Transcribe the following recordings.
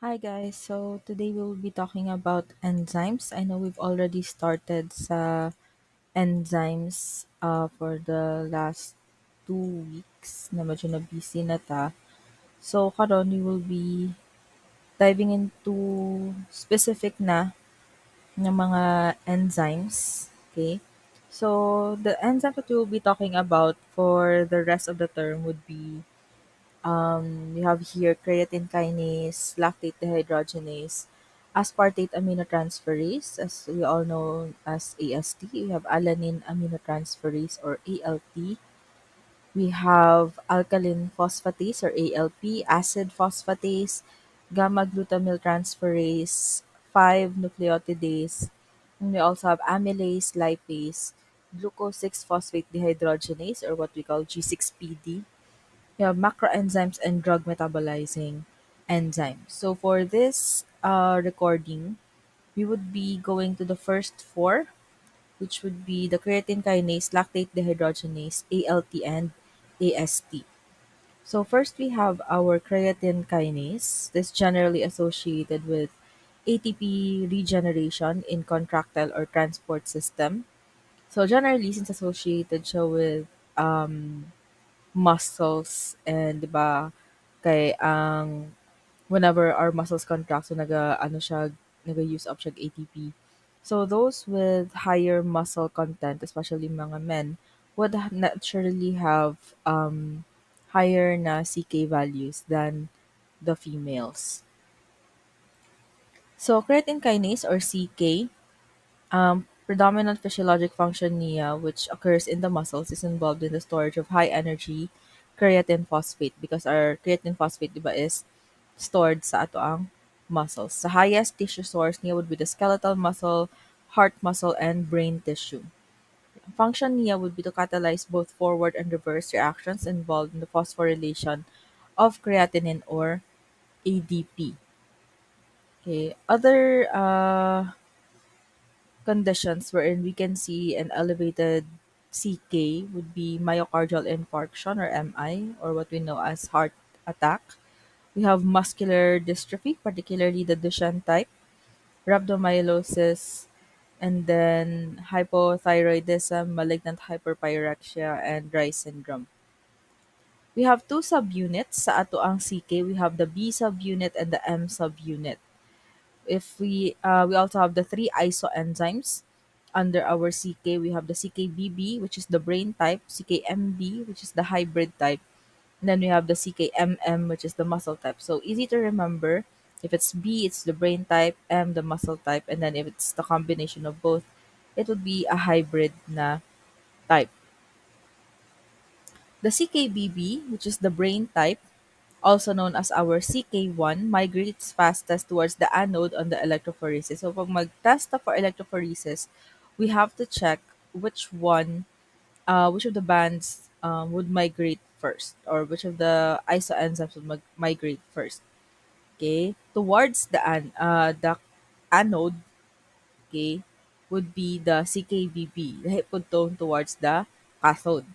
Hi guys, so today we'll be talking about enzymes. I know we've already started sa enzymes for the last 2 weeks na medyo na busy na ta. So karon we will be diving into specific na mga enzymes. Okay? So the enzyme that we'll be talking about for the rest of the term would be we have here creatine kinase, lactate dehydrogenase, aspartate aminotransferase, as we all know as AST. We have alanine aminotransferase or ALT. We have alkaline phosphatase or ALP, acid phosphatase, gamma glutamyl transferase, 5 nucleotidase. And we also have amylase, lipase, glucose 6 phosphate dehydrogenase or what we call G6PD. We have macroenzymes and drug metabolizing enzymes. So for this recording, we would be going to the first four, which would be the creatine kinase, lactate dehydrogenase, ALT, and AST. So first we have our creatine kinase. This generally associated with ATP regeneration in contractile or transport system. So generally, since associated siya with muscles and 'di ba kay ang whenever our muscles contract so ano siya naga-use up siya ATP. So those with higher muscle content, especially mga men, would naturally have higher na CK values than the females. So creatine kinase or CK, predominant physiologic function niya, which occurs in the muscles, is involved in the storage of high energy creatine phosphate because our creatine phosphate, di ba, is stored sa ato ang muscles. The highest tissue source niya would be the skeletal muscle, heart muscle, and brain tissue. Function niya would be to catalyze both forward and reverse reactions involved in the phosphorylation of creatinine or ADP. Okay. Other conditions wherein we can see an elevated CK would be myocardial infarction or MI, or what we know as heart attack. We have muscular dystrophy, particularly the Duchenne type, rhabdomyolysis, and then hypothyroidism, malignant hyperpyrexia, and Reye syndrome. We have two subunits sa ato ang CK. We have the B subunit and the M subunit. If we also have the three isoenzymes under our CK. We have the CKBB, which is the brain type, CKMB, which is the hybrid type, and then we have the CKMM, which is the muscle type. So easy to remember. If it's B, it's the brain type, M, the muscle type, and then if it's the combination of both, it would be a hybrid na type. The CKBB, which is the brain type, also known as our CK1, migrates fastest towards the anode on the electrophoresis. So pag mag-test na for electrophoresis, we have to check which of the bands would migrate first, or which of the isoenzymes would migrate first. Okay, towards the anode, okay, would be the CKBB, the hypotone towards the cathode.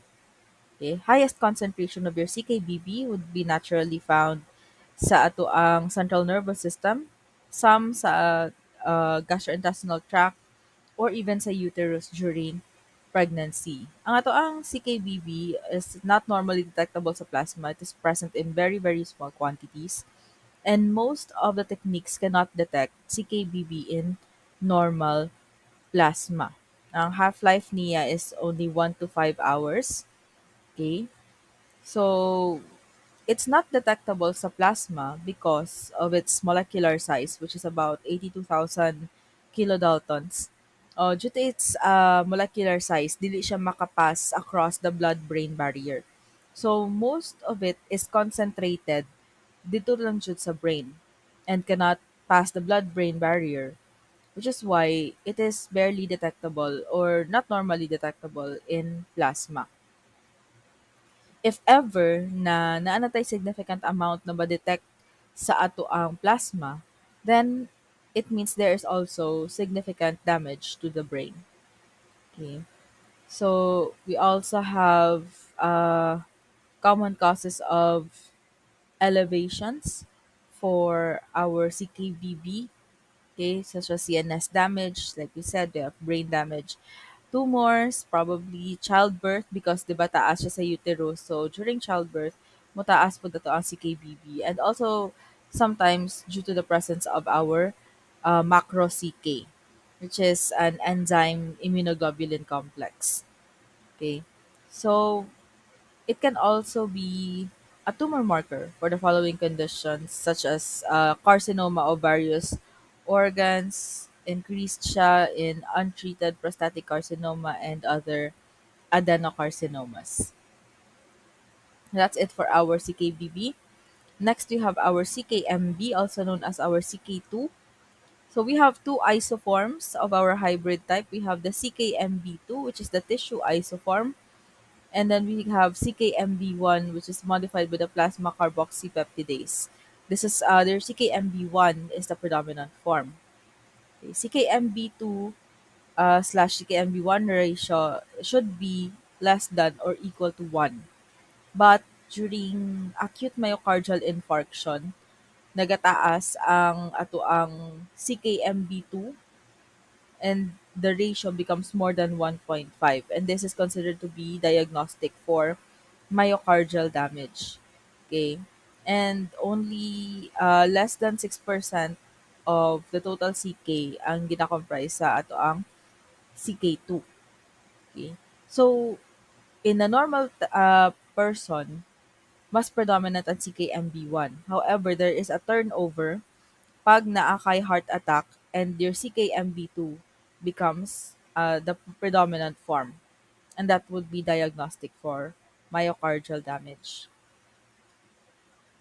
Okay, highest concentration of your CKBB would be naturally found sa ato ang central nervous system, some sa gastrointestinal tract, or even sa uterus during pregnancy. Ang ato ang CKBB is not normally detectable sa plasma. It is present in very, very small quantities. And most of the techniques cannot detect CKBB in normal plasma. Ang half-life niya is only 1 to 5 hours. Okay? So, it's not detectable sa plasma because of its molecular size, which is about 82,000 kilodaltons. Due to its molecular size, dili siya makapass across the blood-brain barrier. So, most of it is concentrated dito lang jud sa brain and cannot pass the blood-brain barrier, which is why it is barely detectable or not normally detectable in plasma. If ever na naanatay significant amount na ma-detect sa ato ang plasma, then it means there is also significant damage to the brain. Okay. So we also have common causes of elevations for our CKBB, okay, such as CNS damage, like we said, we have brain damage, tumors, probably childbirth because 'di ba taas siya sa uterus. So during childbirth, mataas po dato ang CKBB, and also sometimes due to the presence of our macro CK, which is an enzyme immunoglobulin complex. Okay. So it can also be a tumor marker for the following conditions such as carcinoma of various organs, increased siya in untreated prostatic carcinoma and other adenocarcinomas. That's it for our CKBB. Next, we have our CKMB, also known as our CK2. So we have two isoforms of our hybrid type. We have the CKMB2, which is the tissue isoform, and then we have CKMB1, which is modified with the plasma carboxypeptidase. This is their CKMB1 is the predominant form. Okay. CKMB2 slash CKMB1 ratio should be less than or equal to 1. But during acute myocardial infarction, nagataas ang ato ang CKMB2, and the ratio becomes more than 1.5, and this is considered to be diagnostic for myocardial damage. Okay, and only less than 6% of the total CK ang gina-comprise sa ato ang CK2. Okay, so in a normal person, mas predominant ang CKMB1. However, there is a turnover pag naakay heart attack and your CKMB2 becomes the predominant form, and that would be diagnostic for myocardial damage.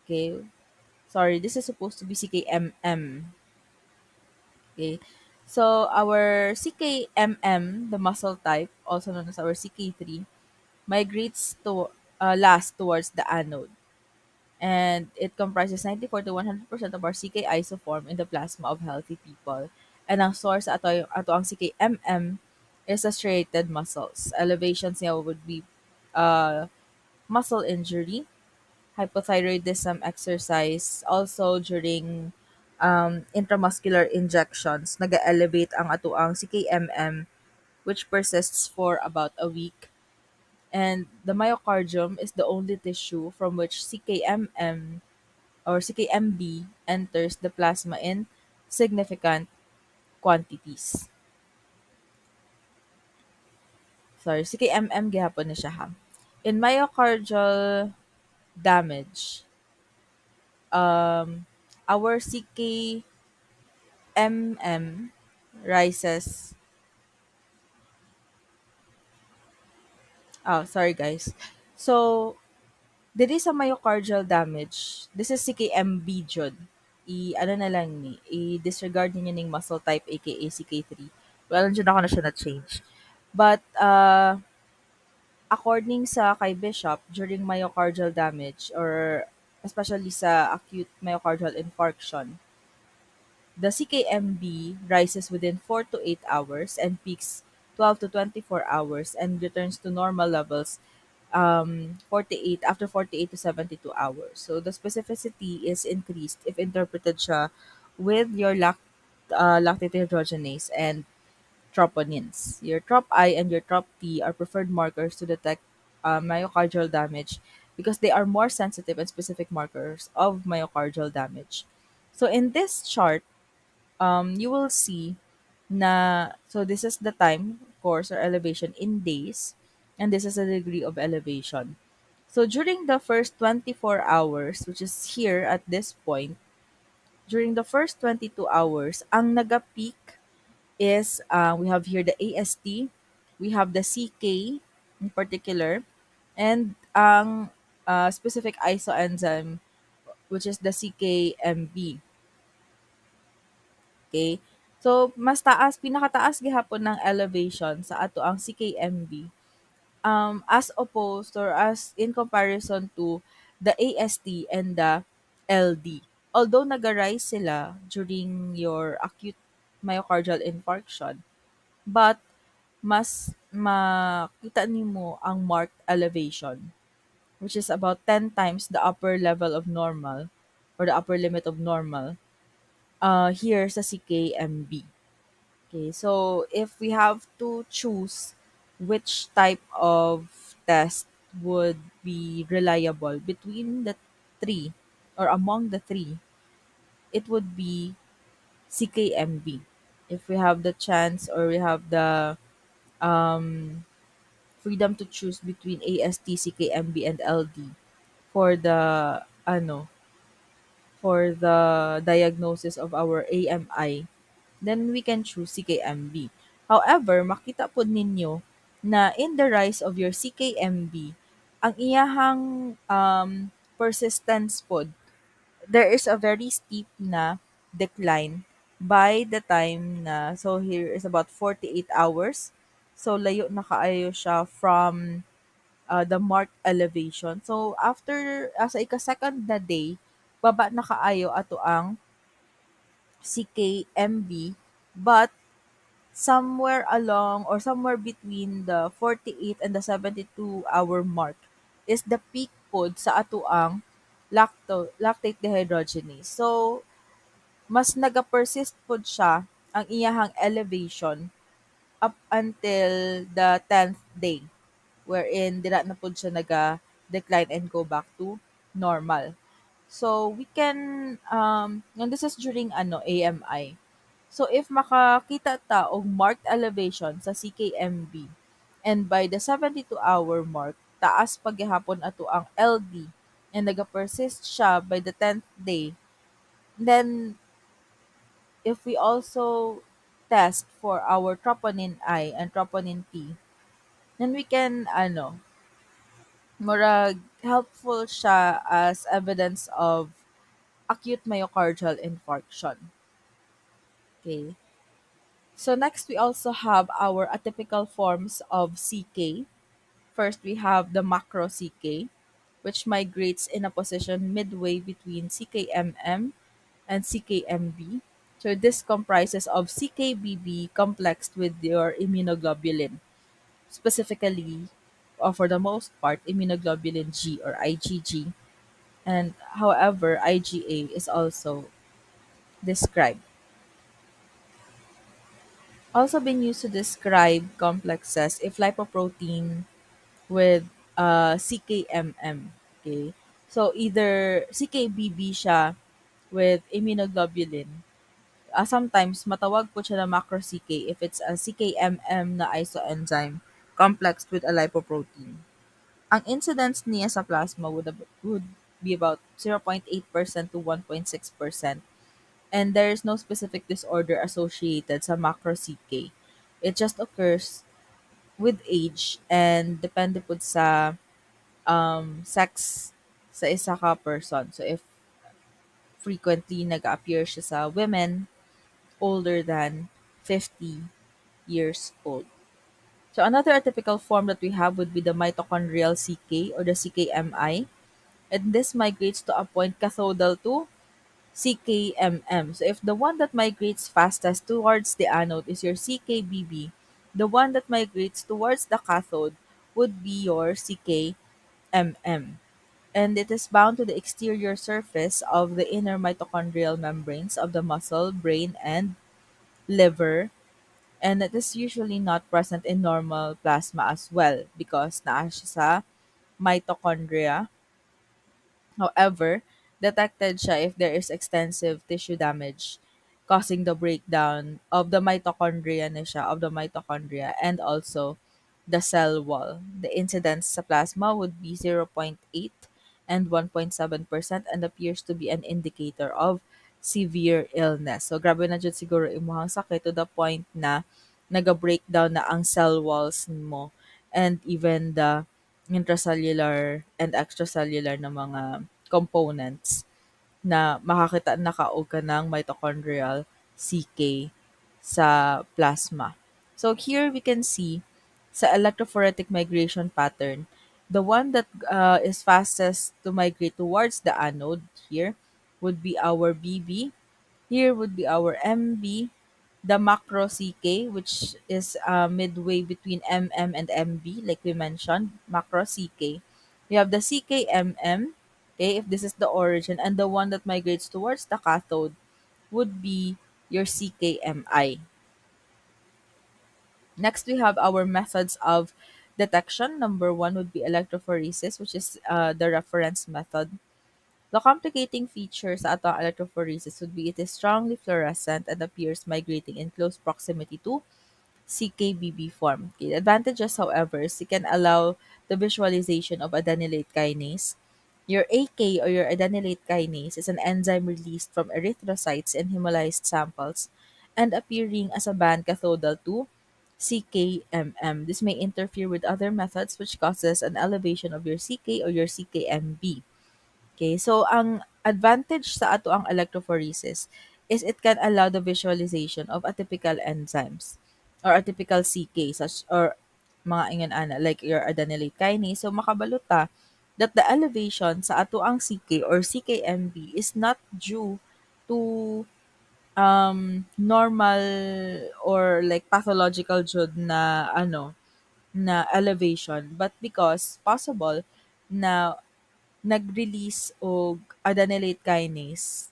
Okay, sorry, this is supposed to be CKMM. Okay, so our CKMM, the muscle type, also known as our CK3, migrates to last towards the anode, and it comprises 94 to 100% of our CK isoform in the plasma of healthy people. And ang source ato ang CKMM is the striated muscles. Elevations niya would be uh, muscle injury, hypothyroidism exercise, also during intramuscular injections, nag-elevate ang ato ang CKMM, which persists for about a week. And the myocardium is the only tissue from which CKMM or CKMB enters the plasma in significant quantities. Sorry, CKMM gihapon na siya ha. In myocardial damage, our CKMM rises. Oh, sorry guys. So, diri sa myocardial damage, this is CKMB jud. Ano na lang ni, i-disregard niyo ning muscle type aka CK3. Well, nandiyan ako na siya na-change. But, according sa kay Bishop, during myocardial damage or especially sa acute myocardial infarction, the CKMB rises within 4 to 8 hours and peaks 12 to 24 hours and returns to normal levels 48 after 48 to 72 hours. So the specificity is increased if interpreted siya with your lactate dehydrogenase and troponins. Your TROP-I and your TROP-T are preferred markers to detect myocardial damage because they are more sensitive and specific markers of myocardial damage. So in this chart, you will see na, so this is the time course or elevation in days, and this is the degree of elevation. So during the first 24 hours, which is here at this point, during the first 22 hours, ang naga-peak is we have here the AST, we have the CK in particular, and ang specific isoenzyme, which is the CKMB. Okay? So, mas taas, pinakataas gihapon ng elevation sa ato ang CKMB, as opposed or as in comparison to the AST and the LD. Although nag-arise sila during your acute myocardial infarction, but mas makita nimo ang marked elevation, which is about 10 times the upper level of normal or the upper limit of normal here sa CKMB. Okay, so if we have to choose which type of test would be reliable between the three or among the three, it would be CKMB. If we have the chance or we have the um, freedom to choose between AST, CKMB, and LD for the for the diagnosis of our AMI, then we can choose CKMB. However, makita po ninyo na in the rise of your CKMB, ang iyahang persistence pod, there is a very steep na decline by the time na, so here is about 48 hours. So layo na kaayo siya from the marked elevation. So after sa ika-second na day, baba na kaayo ato ang CKMB, but somewhere along or somewhere between the 48 and the 72-hour mark is the peak pod sa ato ang lactate dehydrogenase. So mas naga-persist pod siya ang iyahang elevation up until the 10th day, wherein dira na pod siya naga-decline and go back to normal. So we can and this is during AMI. So if makakita ta og marked elevation sa CKMB and by the 72-hour mark taas pagyahapon ato ang LD and naga-persist siya by the 10th day, then if we also test for our troponin I and troponin T, then we can murag helpful siya as evidence of acute myocardial infarction. Okay. So next we also have our atypical forms of CK. First we have the macro CK, which migrates in a position midway between CKMM and CKMB. So this comprises of CKBB complexed with your immunoglobulin, specifically, or for the most part, immunoglobulin G or IgG. And however, IgA is also described. Also been used to describe complexes if lipoprotein with CKMM. Okay? So either CKBB siya with immunoglobulin. Sometimes matawag po siya na macro CK if it's a CKMM na isoenzyme complexed with a lipoprotein. Ang incidence niya sa plasma would be about 0.8% to 1.6%, and there is no specific disorder associated sa macro CK. It just occurs with age and depende po sa sex sa isa ka person. So if frequently nag-appear siya sa women older than 50 years old. So another atypical form that we have would be the mitochondrial CK or the CKMI, and this migrates to a point cathodal to CKMM. So if the one that migrates fastest towards the anode is your CKBB, the one that migrates towards the cathode would be your CKMM. And it is bound to the exterior surface of the inner mitochondrial membranes of the muscle, brain, and liver. And it is usually not present in normal plasma as well because naa siya sa mitochondria. However, detected siya if there is extensive tissue damage causing the breakdown of the mitochondria na siya, of the mitochondria, and also the cell wall. The incidence sa plasma would be 0.8 and 1.7% and appears to be an indicator of severe illness. So grabe na jud siguro imuhang sakit to the point na naga-breakdown na ang cell walls mo and even the intracellular and extracellular na mga components na makakita na kaog ka ng mitochondrial CK sa plasma. So here we can see sa electrophoretic migration pattern, the one that is fastest to migrate towards the anode here would be our BB. Here would be our MB, the macro CK, which is midway between MM and MB, like we mentioned, macro CK. We have the CKMM, Okay, if this is the origin, and the one that migrates towards the cathode would be your CKMI. Next, we have our methods of detection. Number one would be electrophoresis, which is the reference method. The complicating feature sa ato ang electrophoresis would be it is strongly fluorescent and appears migrating in close proximity to CKBB form. Okay, the advantages, however, is it can allow the visualization of adenylate kinase. Your AK, or your adenylate kinase, is an enzyme released from erythrocytes in hemolyzed samples and appearing as a band cathodal to CKMM. This may interfere with other methods, which causes an elevation of your CK or your CKMB. Okay, so ang advantage sa ato ang electrophoresis is it can allow the visualization of atypical enzymes or atypical CK such or mga ingon ana like your adenylate kinase. So makabalo ta that the elevation sa ato ang CK or CKMB is not due to normal or like pathological jud na na elevation, but because possible na nag-release og adenylate kinase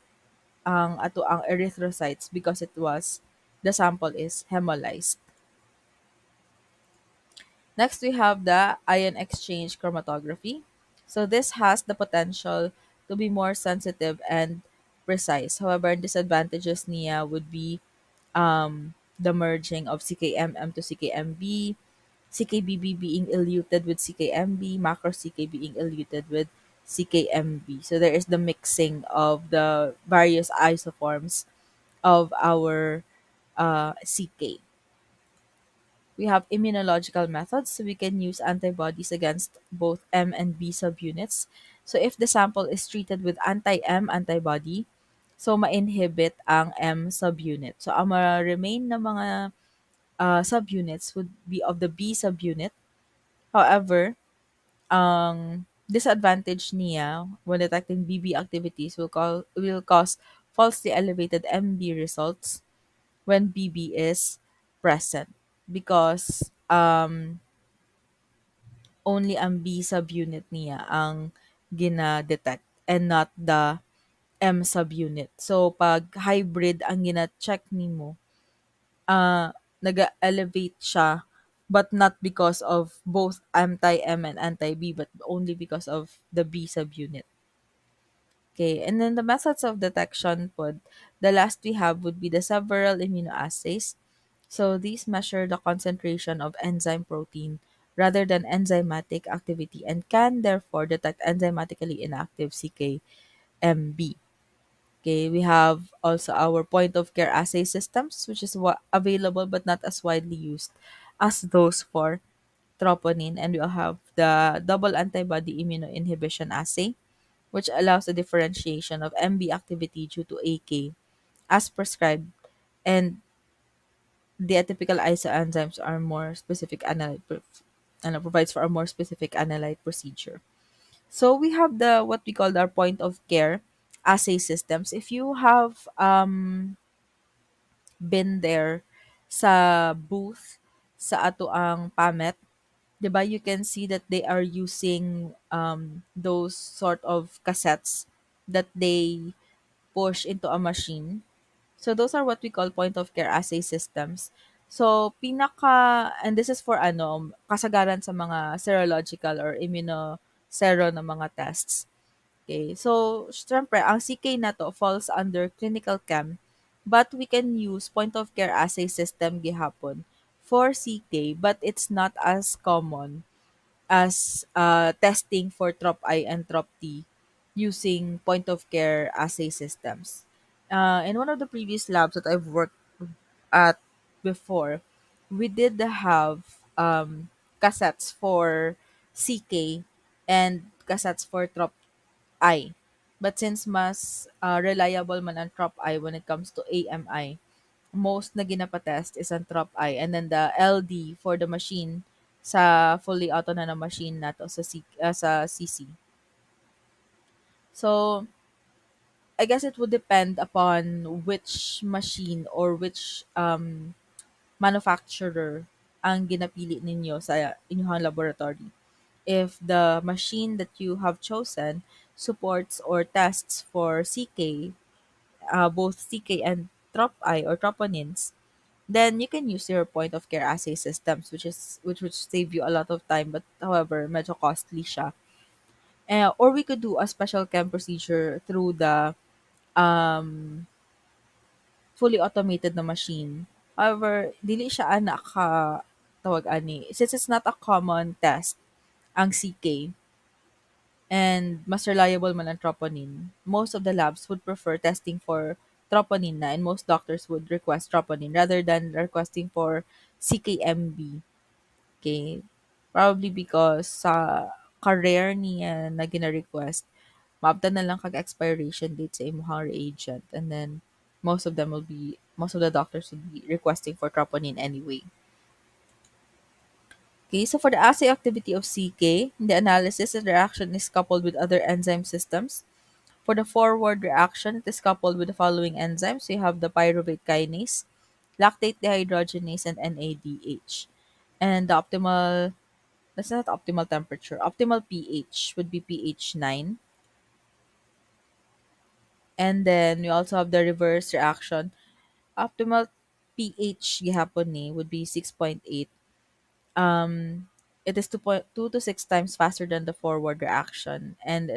ang ato ang erythrocytes because it was the sample is hemolyzed. Next, we have the ion exchange chromatography. So this has the potential to be more sensitive and precise. However, disadvantages niya would be the merging of CKMM to CKMB, CKBB being eluted with CKMB, macro CK being eluted with CKMB. So there is the mixing of the various isoforms of our CK. We have immunological methods, so we can use antibodies against both M and B subunits. So if the sample is treated with anti-M antibody, so ma-inhibit ang M subunit. So ang remain na mga subunits would be of the B subunit. However, ang disadvantage niya when detecting BB activities will cause falsely elevated MB results when BB is present because only ang B subunit niya ang gina-detect and not the M subunit. So pag hybrid ang gina-check nimo, nag-elevate siya but not because of both anti-M and anti-B but only because of the B subunit. Okay, and then the methods of detection pod, the last we have would be the several immunoassays. So these measure the concentration of enzyme protein rather than enzymatic activity and can therefore detect enzymatically inactive CKMB. Okay, we have also our point of care assay systems, which is available but not as widely used as those for troponin. And we'll have the double antibody immunoinhibition assay, which allows the differentiation of MB activity due to AK as prescribed, and the atypical isoenzymes are more specific and provides for a more specific analyte procedure. So we have the what we call our point of care assay systems. If you have been there sa booth sa ato ang PAMET, 'di ba, you can see that they are using those sort of cassettes that they push into a machine. So those are what we call point of care assay systems. So and this is for kasagaran sa mga serological or immunosero na mga tests. Okay, so syempre ang CK na to falls under clinical chem, but we can use point of care assay system gihapon for CK, but it's not as common as testing for TROP-I and TROP-T using point of care assay systems. In one of the previous labs that I've worked at before, we did have cassettes for CK and cassettes for TROP-I. But since mas reliable man ang TROP-I when it comes to AMI, most na ginapatest is ang TROP-I, and then the LD for the machine sa fully auto na machine nato sa CC. So, I guess it would depend upon which machine or which manufacturer ang ginapili ninyo sa inyong laboratory. If the machine that you have chosen supports or tests for CK, both CK and TROP-I or troponins, then you can use your point of care assay systems, which would save you a lot of time, but however, medyo costly siya. Or we could do a special chem procedure through the um, fully automated na machine. However, dili siya ana ka tawag ani. Since it's not a common test, ang CK, and mas reliable man ang troponin, most of the labs would prefer testing for troponin na, and most doctors would request troponin rather than requesting for CKMB. Okay? Probably because sa ka-rare niya na gina-request, maabtan na lang kag-expiration date sa imuhang reagent, and then most of the doctors would be requesting for troponin anyway. Okay, so for the assay activity of CK, in the analysis, the reaction is coupled with other enzyme systems. For the forward reaction, it is coupled with the following enzymes. We have the pyruvate kinase, lactate dehydrogenase, and NADH. And the optimal, that's not optimal temperature, optimal pH would be pH 9. And then we also have the reverse reaction. Optimal pH gihapon ni would be 6.8. It is 2.2 to 6 times faster than the forward reaction, and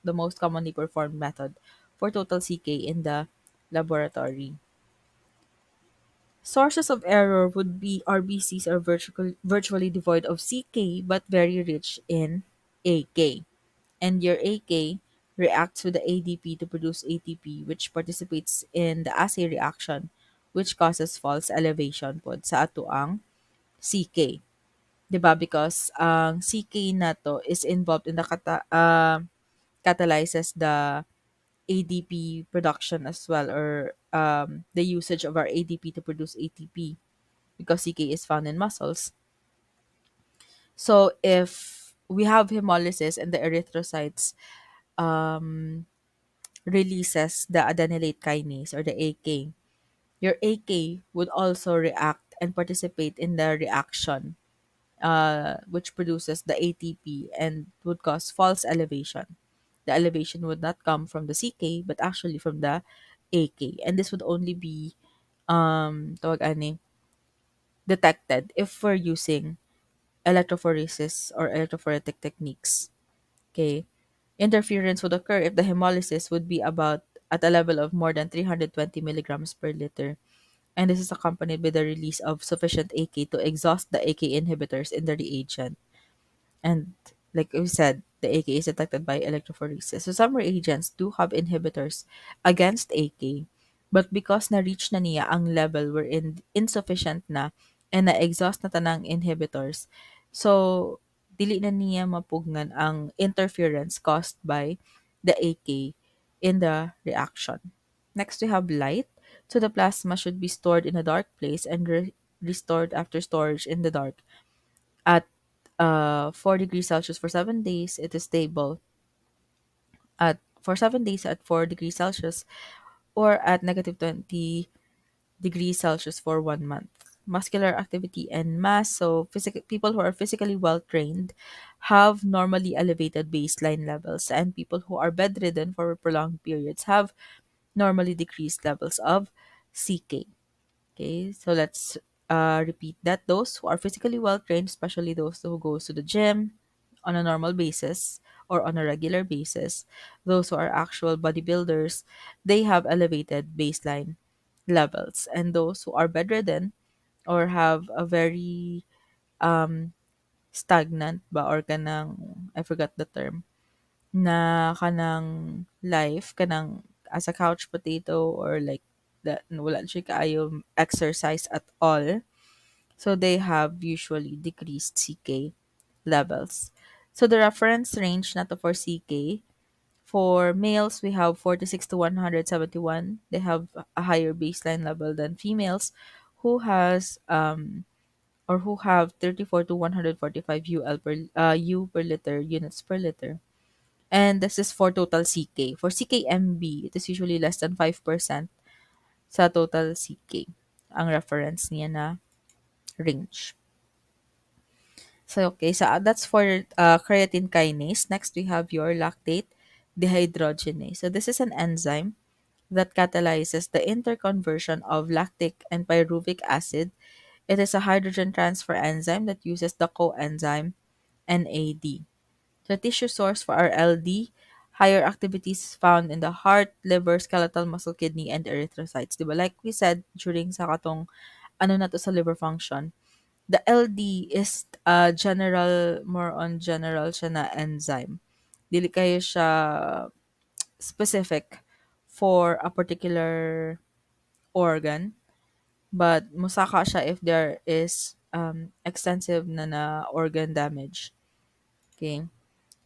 the most commonly performed method for total CK in the laboratory. Sources of error would be RBCs are virtually devoid of CK but very rich in AK. And your AK reacts with the ADP to produce ATP, which participates in the assay reaction, which causes false elevation pod sa atoang CK. 'Di ba? Because ang CK na to is involved in the catalyzes the ADP production as well, or the usage of our ADP to produce ATP, because CK is found in muscles. So if we have hemolysis and the erythrocytes um, releases the adenylate kinase or the AK, your AK would also react and participate in the reaction, which produces the ATP and would cause false elevation. The elevation would not come from the CK but actually from the AK, and this would only be tawag ani, detected if we're using electrophoresis or electrophoretic techniques. Okay, interference would occur if the hemolysis would be about at a level of more than 320 milligrams per liter, and this is accompanied by the release of sufficient AK to exhaust the AK inhibitors in the reagent. And like we said, the AK is detected by electrophoresis. So some reagents do have inhibitors against AK, but because na-reach na niya ang level wherein insufficient na and na-exhaust na tanang inhibitors, so dili na niya mapugnan ang interference caused by the AK in the reaction. Next, we have light. So the plasma should be stored in a dark place and restored after storage in the dark at 4 degrees Celsius for 7 days. It is stable at for 7 days at 4 degrees Celsius, or at negative 20 degrees Celsius for 1 month. Muscular activity and mass. So people who are physically well trained have normally elevated baseline levels, and people who are bedridden for prolonged periods have normally decreased levels of CK. Okay, so let's repeat that. Those who are physically well trained, especially those who goes to the gym on a normal basis or on a regular basis, those who are actual bodybuilders, they have elevated baseline levels. And those who are bedridden or have a very stagnant ba, or kanang, I forgot the term, na kanang life, kanang as a couch potato, or like that wala siya kaayo exercise at all. So they have usually decreased CK levels. So the reference range nato for CK, for males we have 46 to 171. They have a higher baseline level than females who has or who have 34 to 145 U per liter, units per liter. And this is for total CK. For CKMB, it is usually less than 5% sa total CK. Ang reference niya na range. So, okay. So, that's for creatine kinase. Next, we have your lactate dehydrogenase. So this is an enzyme that catalyzes the interconversion of lactic and pyruvic acid. It is a hydrogen transfer enzyme that uses the coenzyme NAD. The tissue source for our LD, higher activities found in the heart, liver, skeletal muscle, kidney, and erythrocytes. Diba? Like we said during sa katong ano na to sa liver function, the LD is general, more on general siya na enzyme. Dili kayo siya specific for a particular organ, but musaka siya if there is extensive na organ damage. Okay.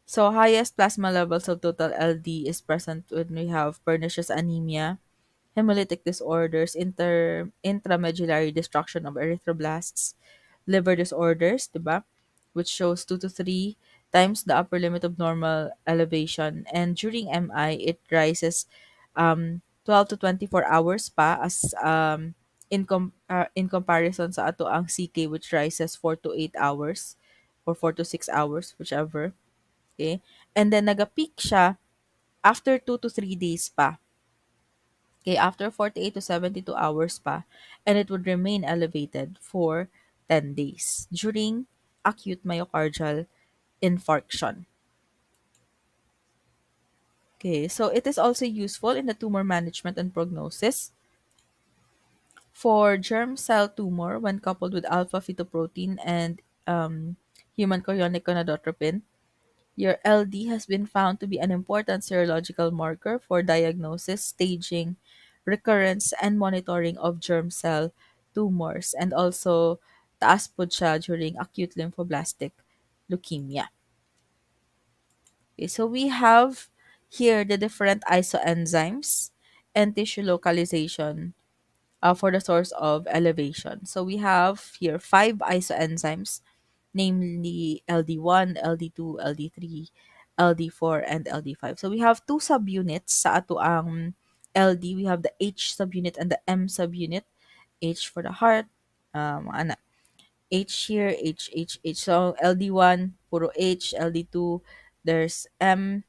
So highest plasma levels of total LD is present when we have pernicious anemia, hemolytic disorders, intramedullary destruction of erythroblasts, liver disorders, diba? Which shows 2 to 3 times the upper limit of normal elevation. And during MI, it rises 12 to 24 hours pa as in comparison sa ato ang CK, which rises 4 to 8 hours or 4 to 6 hours, whichever. Okay? And then naga-peak siya after 2 to 3 days pa. Okay, after 48 to 72 hours pa, and it would remain elevated for 10 days during acute myocardial infarction. Okay, so it is also useful in the tumor management and prognosis. For germ cell tumor, when coupled with alpha fetoprotein and human chorionic gonadotropin, your LD has been found to be an important serological marker for diagnosis, staging, recurrence, and monitoring of germ cell tumors, and also taas po siya during acute lymphoblastic leukemia. Okay, so we have here the different isoenzymes and tissue localization for the source of elevation. So we have here five isoenzymes, namely LD1, LD2, LD3, LD4, and LD5. So we have two subunits sa ato ang LD. We have the H subunit and the M subunit. H for the heart, ana. H here, H. So LD1, puro H, LD2, there's M.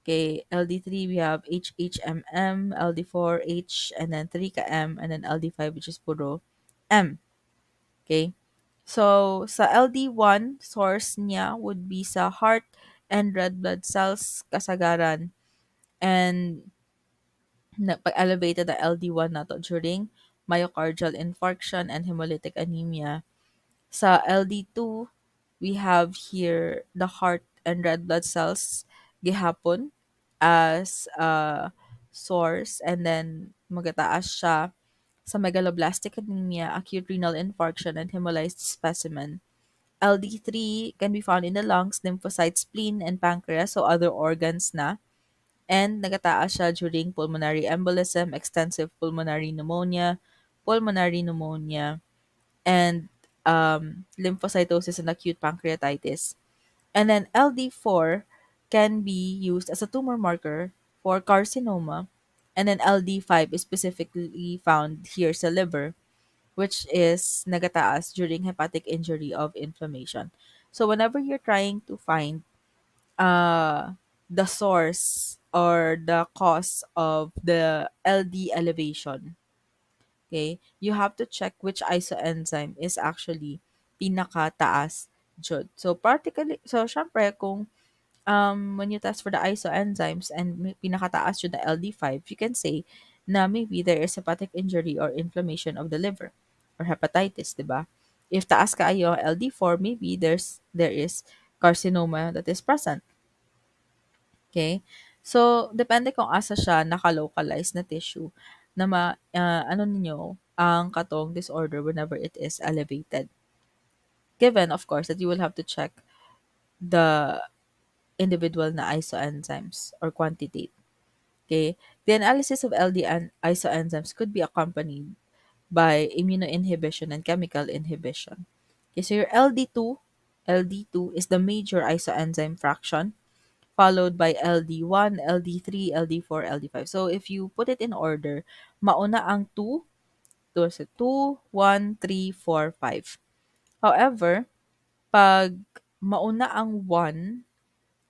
Okay, LD3, we have HHMM, LD4, H, and then 3 ka M, and then LD5, which is puro M. Okay? So, sa LD1, source niya would be sa heart and red blood cells kasagaran. And pag-elevated the LD1 nato during myocardial infarction and hemolytic anemia. Sa LD2, we have here the heart and red blood cells gihapon as a source, and then magataas siya sa megaloblastic anemia, acute renal infarction, and hemolyzed specimen. LD3 can be found in the lungs, lymphocytes, spleen, and pancreas, so other organs na. And nagataas siya during pulmonary embolism, extensive pulmonary pneumonia, and lymphocytosis and acute pancreatitis. And then LD4 can be used as a tumor marker for carcinoma. And then LD5 is specifically found here sa liver, which is nagataas during hepatic injury of inflammation. So whenever you're trying to find the source or the cause of the LD elevation, okay, you have to check which isoenzyme is actually pinakataas jud. So practically, so syempre kung when you test for the isoenzymes and pinakataas yun the LD5, you can say na maybe there is hepatic injury or inflammation of the liver or hepatitis, di ba? If taas kaayo LD4, maybe there is carcinoma that is present. Okay? So, depende kung asa siya naka-localize na tissue na ano ninyo, ang katong disorder whenever it is elevated. Given, of course, that you will have to check the individual na isoenzymes or quantity. Okay? The analysis of LD and isoenzymes could be accompanied by immunoinhibition and chemical inhibition. Okay, so your LD2 is the major isoenzyme fraction, followed by LD1, LD3, LD4, LD5. So if you put it in order, mauna ang 2, 2, 1, 3, 4, 5. However, pag mauna ang 1,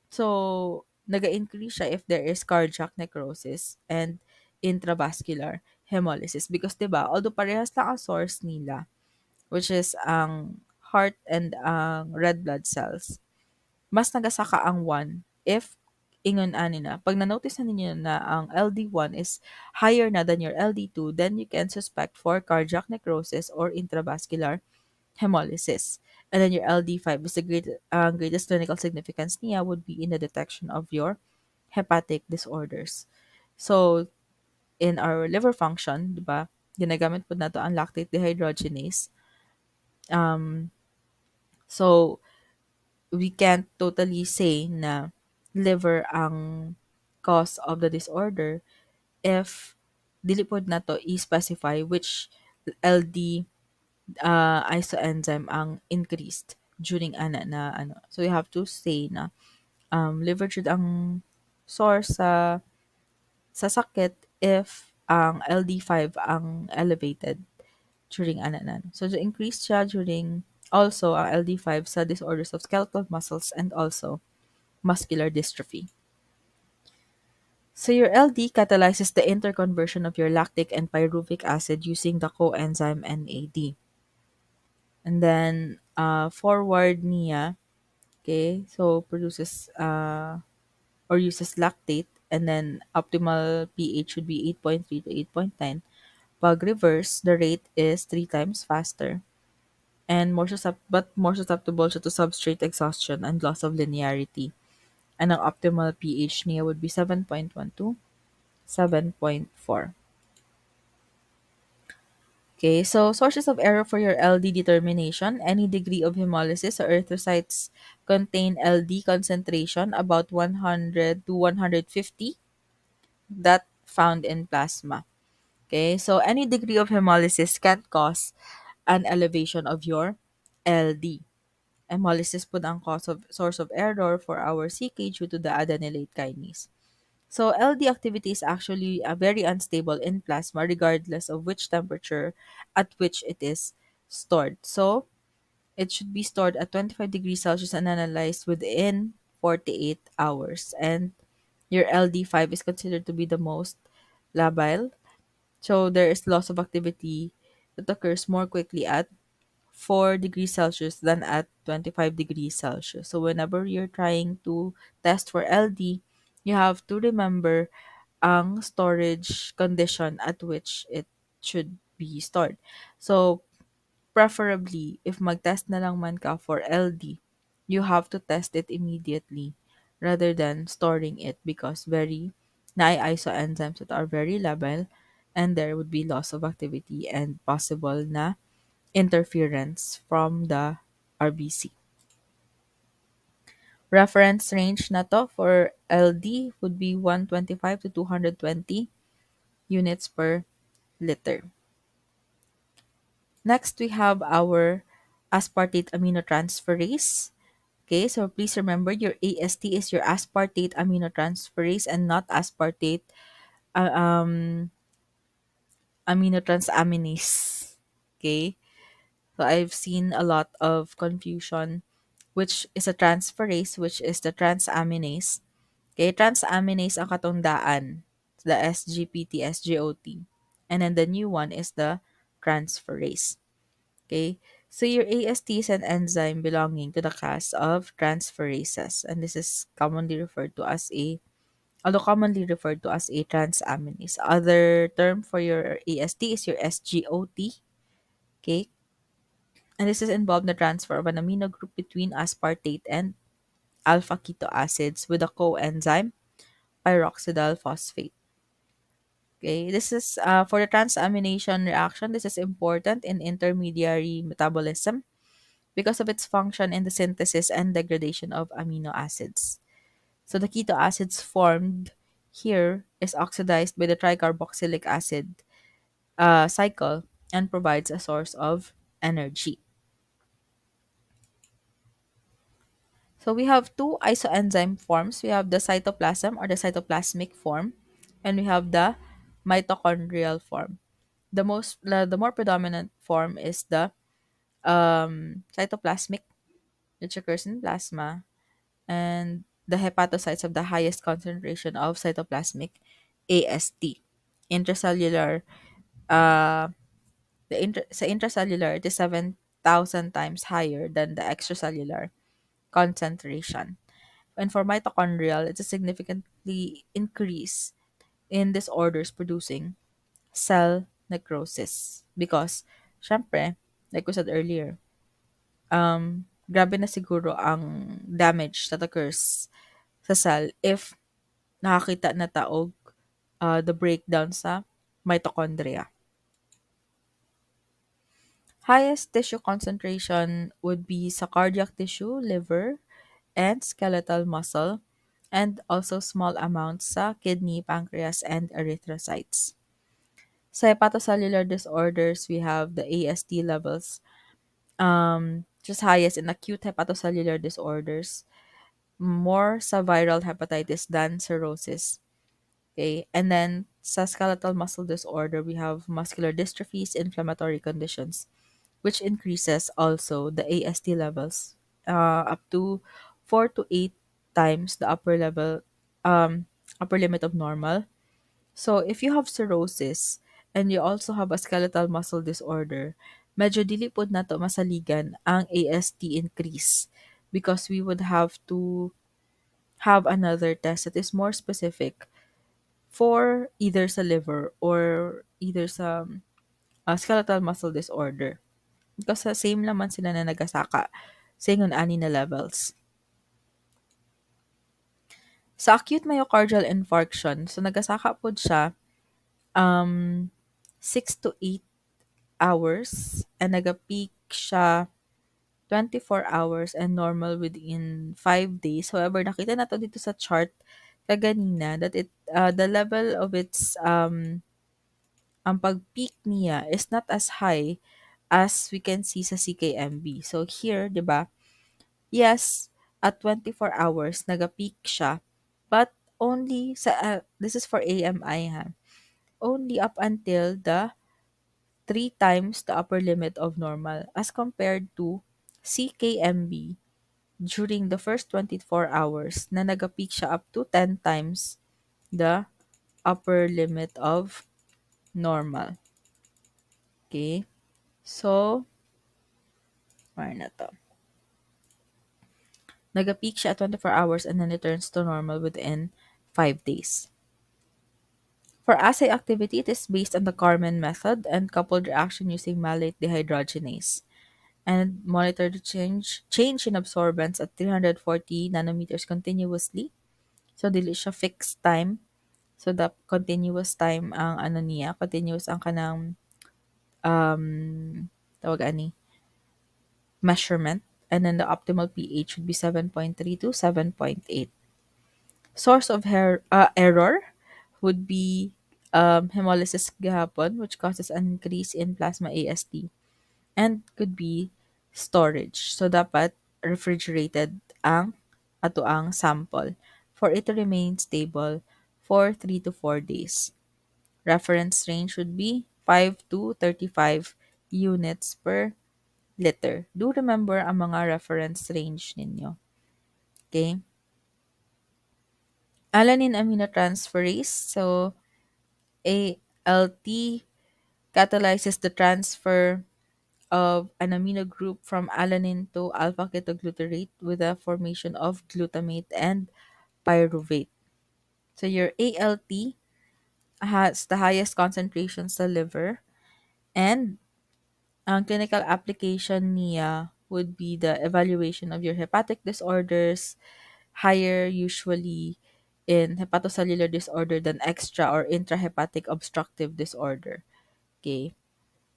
so Nag-increase siya if there is cardiac necrosis and intravascular hemolysis. Because 'di ba, although parehas lang ang source nila, which is ang heart and ang red blood cells, mas nagasaka ang one if ingon ani na, pag na-notice na ninyo na ang LD1 is higher na than your LD2, then you can suspect for cardiac necrosis or intravascular hemolysis. And then your LD5 is the greatest clinical significance niya would be in the detection of your hepatic disorders. So, in our liver function, di ba, ginagamit po nato ang lactate dehydrogenase. Um, so, we can't totally say na liver ang cause of the disorder if dili pod nato i-specify which LD isoenzyme ang increased during ana na ano. So you have to say na liver jud ang source sa sakit if ang LD5 ang elevated during ana na. So the increased siya during also ang LD5 sa disorders of skeletal muscles and also muscular dystrophy. So your LD catalyzes the interconversion of your lactic and pyruvic acid using the coenzyme NAD. And then forward niya, okay, so produces or uses lactate, and then optimal pH should be 8.3 to 8.9. Pag reverse, the rate is 3 times faster and more susceptible siya to substrate exhaustion and loss of linearity. And ang optimal pH niya would be 7.1 to 7.4. Okay, so sources of error for your LD determination: any degree of hemolysis or erythrocytes contain LD concentration about 100 to 150 that found in plasma. Okay, so any degree of hemolysis can cause an elevation of your LD. Hemolysis po ang source of error for our CK due to the adenylate kinase. So LD activity is actually very unstable in plasma regardless of which temperature at which it is stored. So it should be stored at 25 degrees Celsius and analyzed within 48 hours. And your LD5 is considered to be the most labile. So there is loss of activity that occurs more quickly at 4 degrees Celsius than at 25 degrees Celsius. So whenever you're trying to test for LD, you have to remember ang storage condition at which it should be stored. So preferably, if mag-test na lang man ka for LD, you have to test it immediately rather than storing it because isoenzymes that are very labile and there would be loss of activity and possible na interference from the RBC. Reference range na to for LD would be 125 to 220 units per liter. Next, we have our aspartate aminotransferase. Okay, so please remember your AST is your aspartate aminotransferase and not aspartate uh, um, aminotransaminase. Okay, so I've seen a lot of confusion, which is a transferase, which is the transaminase. Okay, transaminase ang katundaan, the SGPT, SGOT. And then the new one is the transferase. Okay, so your AST is an enzyme belonging to the class of transferases, and this is commonly referred to as a transaminase. Other term for your AST is your SGOT. Okay, and this is involved in the transfer of an amino group between aspartate and alpha keto acids with a coenzyme pyroxidyl phosphate. Okay, this is for the transamination reaction. This is important in intermediary metabolism because of its function in the synthesis and degradation of amino acids. So the keto acids formed here is oxidized by the tricarboxylic acid cycle and provides a source of energy. So we have two isoenzyme forms. We have the cytoplasm or the cytoplasmic form, and we have the mitochondrial form. The more predominant form is the cytoplasmic, which occurs in plasma, and the hepatocytes have the highest concentration of cytoplasmic AST. Intracellular, uh, sa intracellular, it is 7,000 times higher than the extracellular concentration. And for mitochondrial, it's a significantly increase in disorders producing cell necrosis. Because, syempre, like we said earlier, grabe na siguro ang damage that occurs sa cell if nakakita na taog the breakdown sa mitochondria. Highest tissue concentration would be sa cardiac tissue, liver, and skeletal muscle, and also small amounts sa kidney, pancreas, and erythrocytes. Sa hepatocellular disorders, we have the AST levels, just highest in acute hepatocellular disorders, more sa viral hepatitis than cirrhosis. Okay, and then sa skeletal muscle disorder, we have muscular dystrophies, inflammatory conditions, which increases also the AST levels up to 4 to 8 times the upper limit of normal. So if you have cirrhosis and you also have a skeletal muscle disorder, medyo dili pod nato masaligan ang AST increase because we would have to have another test that is more specific for either sa liver or either sa skeletal muscle disorder. Because sa same naman sila na nagasaka sa ingon ani na levels. Sa acute myocardial infarction, so nagasaka pod siya um 6 to 8 hours and naga-peak siya 24 hours and normal within 5 days. However, nakita nato dito sa chart kaganina that the level of its ang pag-peak niya is not as high as we can see sa CKMB. So here, 'di ba? Yes, at 24 hours naga-peak siya, but only this is for AMI ha. Only up until the 3 times the upper limit of normal as compared to CKMB during the first 24 hours na naga-peak siya up to 10 times the upper limit of normal. Okay? So, where na to? Naga-peak siya at 24 hours and then returns to normal within 5 days. For assay activity, it is based on the Karman method and coupled reaction using malate dehydrogenase and monitor the change in absorbance at 340 nanometers continuously. So, dili siya fixed time. So, the continuous time ang ano niya, continuous ang kanang tawag ani, measurement. And then the optimal pH would be 7.3 to 7.8. Source of error would be hemolysis gahapon, which causes an increase in plasma AST and could be storage. So, dapat refrigerated ang ato ang sample for it to remain stable for 3 to 4 days. Reference range would be 5 to 35 units per liter. Do remember ang mga reference range ninyo. Okay? Alanine aminotransferase. So, ALT catalyzes the transfer of an amino group from alanine to alpha ketoglutarate with the formation of glutamate and pyruvate. So, your ALT has the highest concentration sa liver, and ang clinical application niya would be the evaluation of your hepatic disorders, higher usually in hepatocellular disorder than extra or intrahepatic obstructive disorder. Okay?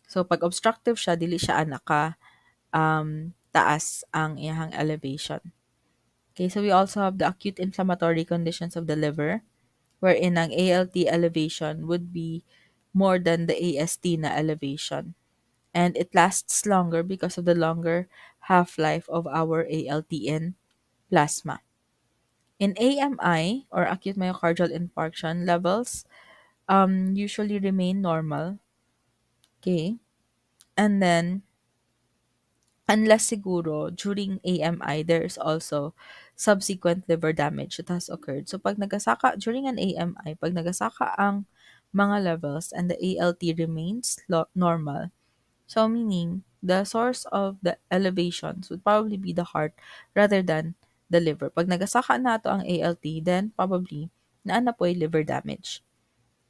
So, pag obstructive siya, dili siya anaka taas ang iyahang elevation. Okay, so we also have the acute inflammatory conditions of the liver, wherein ang ALT elevation would be more than the AST na elevation. And it lasts longer because of the longer half-life of our ALT in plasma. In AMI, or acute myocardial infarction, levels usually remain normal. Okay. And then, Unless siguro during AMI, there's also subsequent liver damage that has occurred. So pag nagasaka during an AMI, pag nagasaka ang mga levels and the ALT remains normal, so meaning the source of the elevations would probably be the heart rather than the liver. Pag nagasaka na to ang ALT, then probably naana po ay liver damage.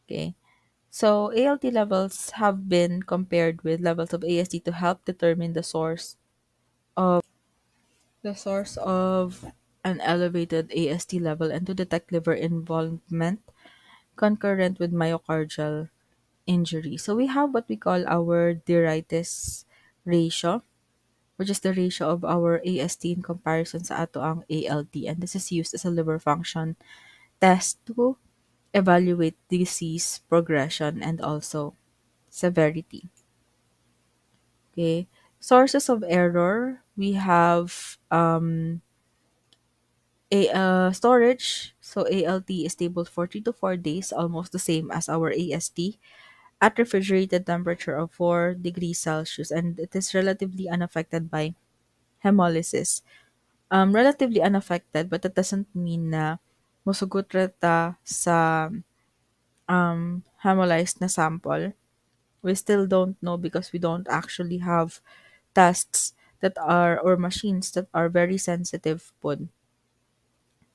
Okay? So ALT levels have been compared with levels of AST to help determine of the source of an elevated AST level and to detect liver involvement concurrent with myocardial injury. So we have what we call our Diritis ratio, which is the ratio of our AST in comparison sa ato ang ALT. And this is used as a liver function test to evaluate disease progression and also severity. Okay. Sources of error, we have storage. So ALT is stable for 3 to 4 days, almost the same as our AST, at refrigerated temperature of 4 degrees Celsius, and it is relatively unaffected by hemolysis. Relatively unaffected, but that doesn't mean na musugot reta sa hemolyzed na sample. We still don't know because we don't actually have tests that are or machines that are very sensitive po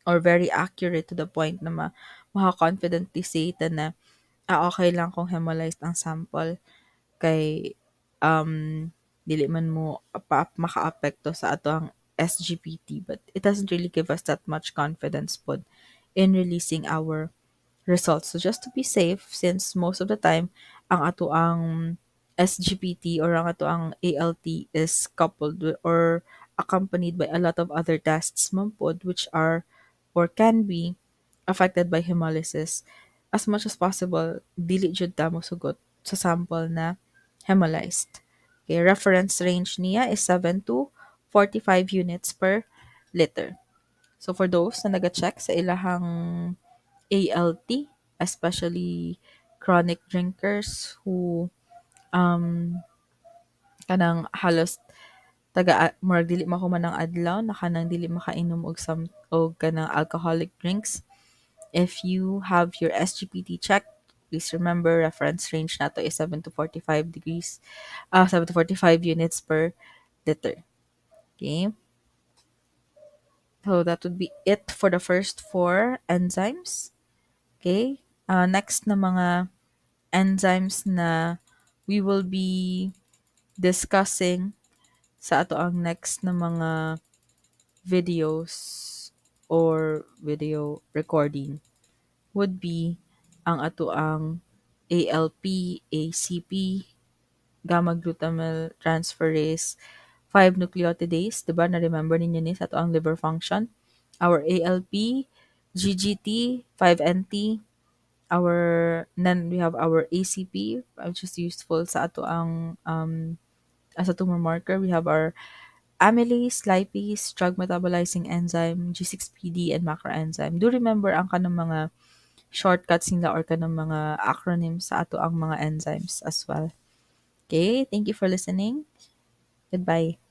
or very accurate to the point na maka-confidently say ta na, okay lang kung hemolyzed ang sample kay dili man mo makaapekto sa ato ang SGPT. But it doesn't really give us that much confidence po in releasing our results. So just to be safe, since most of the time, ang ato ang SGPT or ang ato ang ALT is coupled with, or accompanied by a lot of other tests man pod, which are or can be affected by hemolysis. As much as possible, dili jud ta mo sugot sa sample na hemolyzed. Okay, reference range niya is 7 to 45 units per liter. So for those na naga-check sa ilahang ALT, especially chronic drinkers who kanang halos murag dili mahuman ng adlaw na kanang dili makainom og kanang alcoholic drinks. If you have your SGPT checked, please remember reference range nato is 7 to 45 degrees 7 to 45 units per liter. Okay? So that would be it for the first four enzymes. Okay? Next na mga enzymes na we will be discussing sa ato ang next na mga videos or video recording would be ang ato ang ALP, ACP, gamma glutamyl transferase 5 nucleotidase, 'di ba? Na-remember ninyo ni sa ato ang liver function. Our ALP, GGT, 5NT, then we have our ACP, which is useful sa ato ang as a tumor marker. We have our amylase, lipase, drug metabolizing enzyme, G6PD, and macroenzyme. Do remember ang kanang mga shortcuts nila or kanang mga acronyms sa ato ang mga enzymes as well. Okay, thank you for listening. Goodbye.